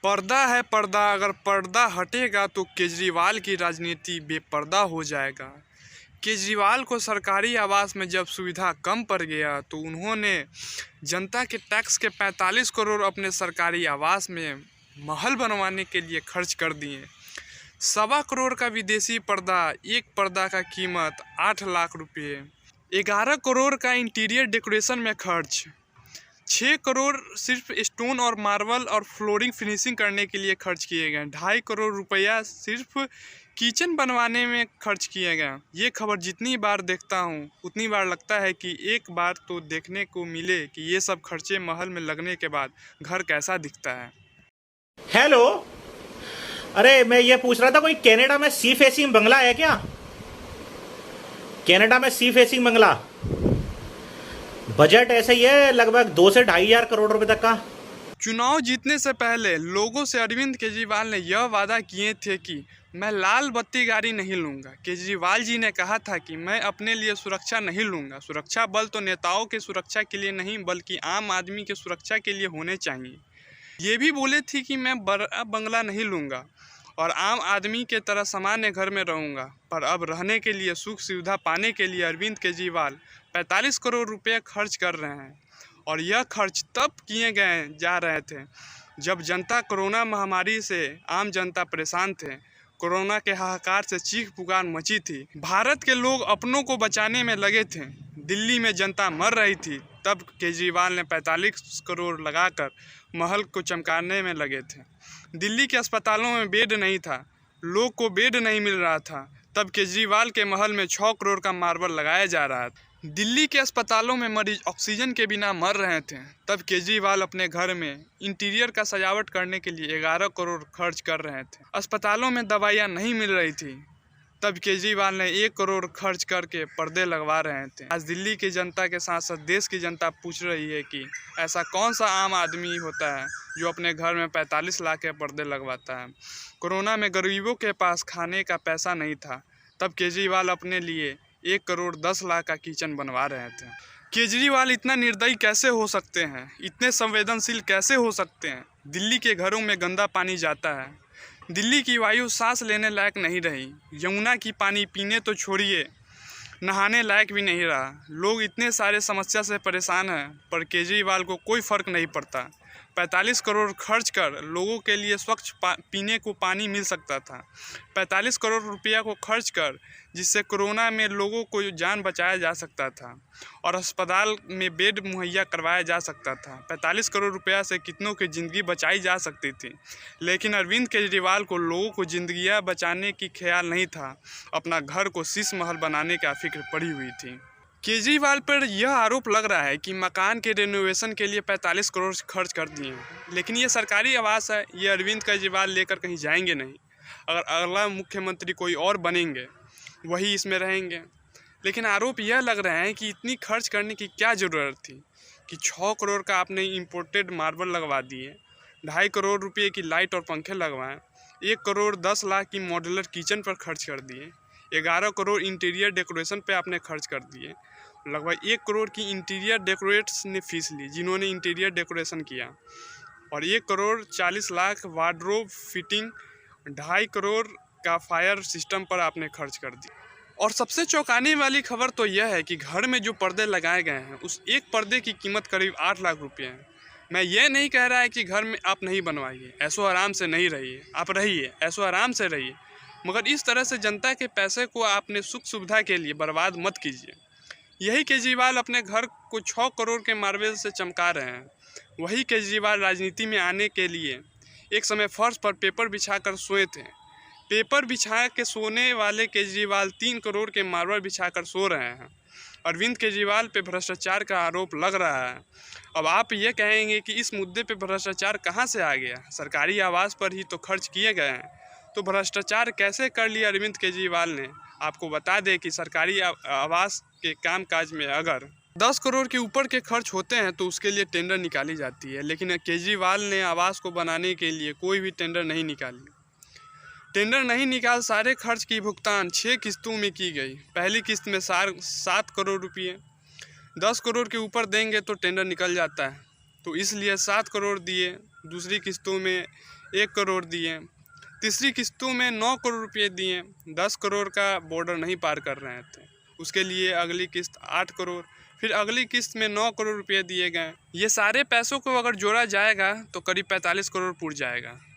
पर्दा है पर्दा, अगर पर्दा हटेगा तो केजरीवाल की राजनीति बेपर्दा हो जाएगा। केजरीवाल को सरकारी आवास में जब सुविधा कम पड़ गया तो उन्होंने जनता के टैक्स के 45 करोड़ अपने सरकारी आवास में महल बनवाने के लिए खर्च कर दिए। 1.25 करोड़ का विदेशी पर्दा, एक पर्दा का कीमत 8 लाख रुपये। 11 करोड़ का इंटीरियर डेकोरेशन में खर्च। 6 करोड़ सिर्फ स्टोन और मार्बल और फ्लोरिंग फिनिशिंग करने के लिए खर्च किए गए। 2.5 करोड़ रुपया सिर्फ किचन बनवाने में खर्च किए गए। ये खबर जितनी बार देखता हूँ उतनी बार लगता है कि एक बार तो देखने को मिले कि ये सब खर्चे महल में लगने के बाद घर कैसा दिखता है। हेलो। अरे मैं ये पूछ रहा था, कोई कनाडा में सी फेसिंग बंगला है क्या? कनाडा में सी फेसिंग बंगला, बजट ऐसे ही है लगभग 2 से 2.5 करोड़ रुपए तक का। चुनाव जीतने से पहले लोगों से अरविंद केजरीवाल ने यह वादा किए थे कि मैं लाल बत्ती गाड़ी नहीं लूंगा। केजरीवाल जी ने कहा था कि मैं अपने लिए सुरक्षा नहीं लूंगा। सुरक्षा बल तो नेताओं के सुरक्षा के लिए नहीं बल्कि आम आदमी के सुरक्षा के लिए होने चाहिए। ये भी बोले थे कि मैं बड़ा बंगला नहीं लूंगा और आम आदमी के तरह सामान्य घर में रहूंगा। पर अब रहने के लिए सुख सुविधा पाने के लिए अरविंद केजरीवाल 45 करोड़ रुपये खर्च कर रहे हैं। और यह खर्च तब किए गए जा रहे थे जब जनता कोरोना महामारी से आम जनता परेशान थे। कोरोना के हाहाकार से चीख पुकार मची थी। भारत के लोग अपनों को बचाने में लगे थे। दिल्ली में जनता मर रही थी, तब केजरीवाल ने 45 करोड़ लगाकर महल को चमकाने में लगे थे। दिल्ली के अस्पतालों में बेड नहीं था, लोग को बेड नहीं मिल रहा था, तब केजरीवाल के महल में 6 करोड़ का मार्बल लगाया जा रहा था। दिल्ली के अस्पतालों में मरीज ऑक्सीजन के बिना मर रहे थे, तब केजरीवाल अपने घर में इंटीरियर का सजावट करने के लिए 11 करोड़ खर्च कर रहे थे। अस्पतालों में दवाइयाँ नहीं मिल रही थी, तब केजरीवाल ने 1 करोड़ खर्च करके पर्दे लगवा रहे थे। आज दिल्ली की जनता के साथ साथ देश की जनता पूछ रही है कि ऐसा कौन सा आम आदमी होता है जो अपने घर में 45 लाख के पर्दे लगवाता है। कोरोना में गरीबों के पास खाने का पैसा नहीं था, तब केजरीवाल अपने लिए 1 करोड़ 10 लाख का किचन बनवा रहे थे। केजरीवाल इतना निर्दयी कैसे हो सकते हैं, इतने संवेदनशील कैसे हो सकते हैं। दिल्ली के घरों में गंदा पानी जाता है, दिल्ली की वायु सांस लेने लायक नहीं रही। यमुना की पानी पीने तो छोड़िए, नहाने लायक भी नहीं रहा। लोग इतने सारे समस्या से परेशान हैं, पर केजरीवाल को कोई फ़र्क नहीं पड़ता। 45 करोड़ खर्च कर लोगों के लिए स्वच्छ पीने को पानी मिल सकता था। 45 करोड़ रुपया को खर्च कर जिससे कोरोना में लोगों को जान बचाया जा सकता था और अस्पताल में बेड मुहैया करवाया जा सकता था। 45 करोड़ रुपया से कितनों की ज़िंदगी बचाई जा सकती थी, लेकिन अरविंद केजरीवाल को लोगों को ज़िंदगियाँ बचाने की ख्याल नहीं था। अपना घर को शीश महल बनाने का फिक्र पड़ी हुई थी। केजरीवाल पर यह आरोप लग रहा है कि मकान के रेनोवेशन के लिए 45 करोड़ खर्च कर दिए हैं, लेकिन ये सरकारी आवास है, ये अरविंद केजरीवाल लेकर कहीं जाएंगे नहीं। अगर अगला मुख्यमंत्री कोई और बनेंगे वही इसमें रहेंगे। लेकिन आरोप यह लग रहे हैं कि इतनी खर्च करने की क्या ज़रूरत थी कि 6 करोड़ का आपने इम्पोर्टेड मार्बल लगवा दिए, 2.5 करोड़ रुपये की लाइट और पंखे लगवाएं, 1 करोड़ 10 लाख की मॉड्यूलर किचन पर खर्च कर दिए, 11 करोड़ इंटीरियर डेकोरेशन पे आपने खर्च कर दिए। लगभग 1 करोड़ की इंटीरियर डेकोरेट्स ने फीस ली जिन्होंने इंटीरियर डेकोरेशन किया, और 1 करोड़ 40 लाख वार्डरोब फिटिंग, 2.5 करोड़ का फायर सिस्टम पर आपने खर्च कर दी। और सबसे चौंकाने वाली खबर तो यह है कि घर में जो पर्दे लगाए गए हैं उस एक पर्दे की कीमत करीब 8 लाख रुपये है। मैं ये नहीं कह रहा है कि घर में आप नहीं बनवाइए, ऐसो आराम से नहीं रहिए, आप रहिए, ऐसो आराम से रहिए, मगर इस तरह से जनता के पैसे को आपने सुख सुविधा के लिए बर्बाद मत कीजिए। यही केजरीवाल अपने घर को 6 करोड़ के मार्बल से चमका रहे हैं। वही केजरीवाल राजनीति में आने के लिए एक समय फर्श पर पेपर बिछाकर सोए थे। पेपर बिछा के सोने वाले केजरीवाल 3 करोड़ के मार्बल बिछाकर सो रहे हैं। अरविंद केजरीवाल पे भ्रष्टाचार का आरोप लग रहा है। अब आप ये कहेंगे कि इस मुद्दे पे भ्रष्टाचार कहाँ से आ गया, सरकारी आवास पर ही तो खर्च किए गए हैं, तो भ्रष्टाचार कैसे कर लिया अरविंद केजरीवाल ने। आपको बता दें कि सरकारी आवास के कामकाज में अगर 10 करोड़ के ऊपर के खर्च होते हैं तो उसके लिए टेंडर निकाली जाती है, लेकिन केजरीवाल ने आवास को बनाने के लिए कोई भी टेंडर नहीं निकाल सारे खर्च की भुगतान 6 किस्तों में की गई। पहली किस्त में 7 करोड़ रुपये, 10 करोड़ के ऊपर देंगे तो टेंडर निकल जाता है, तो इसलिए 7 करोड़ दिए। दूसरी किस्तों में 1 करोड़ दिए। तीसरी किस्तों में 9 करोड़ रुपये दिए, 10 करोड़ का बॉर्डर नहीं पार कर रहे थे, उसके लिए अगली किस्त 8 करोड़, फिर अगली किस्त में 9 करोड़ रुपये दिए गए। ये सारे पैसों को अगर जोड़ा जाएगा तो करीब 45 करोड़ पुर जाएगा।